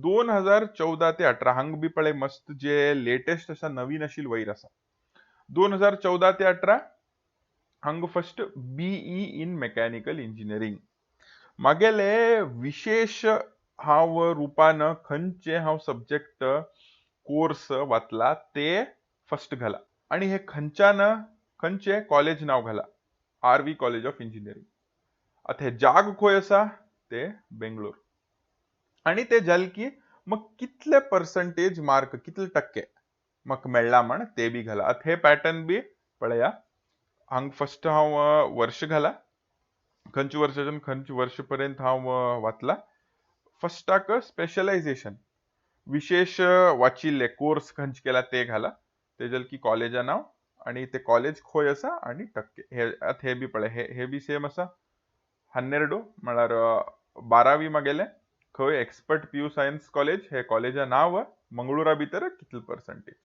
2014 ते 18 हंग बी पळे मस्त जे लेटेस्ट असा नवीन अशील वयर असा. 2014 ते 18 हंग first BE in mechanical engineering. मागेले विशेष हांव रुपान खंयचे हांव सब्जेक्ट कोर्स वाचला ते फर्स्ट घाला. आणि हे खंयचे कॉलेज नाव घाला. RV college of engineering. आता हे जाग खंय असा ते बेंगलोर. आणि ते जाल की मग कितले पर्सेंटेज मार्क कितले टक्के मग मेळ्ळा म्हण ते बी घाला. आता हे पॅटर्न बी पळया. हांग फर्स्ट हांव वर्ष घाला. खंयच्या वर्षाच्यान खंयच्या वर्ष पर्यंत हांव वाचला. फर्स्टाक स्पेशलायझेशन विशेष वाचिल्ले कोर्स खंयचे केला ते घाला. तेजल की कॉलेजा नाव आणि ते कॉलेज खंय असा आणि टक्के हे बी पळय हे बी सेम असा. 12 म्हळ्यार 12वी मागेले खंय एक्सपर्ट पीयू सायन्स कॉलेज हे कॉलेजा नाव मंगळुरा भितर कितले पर्सेंटेज.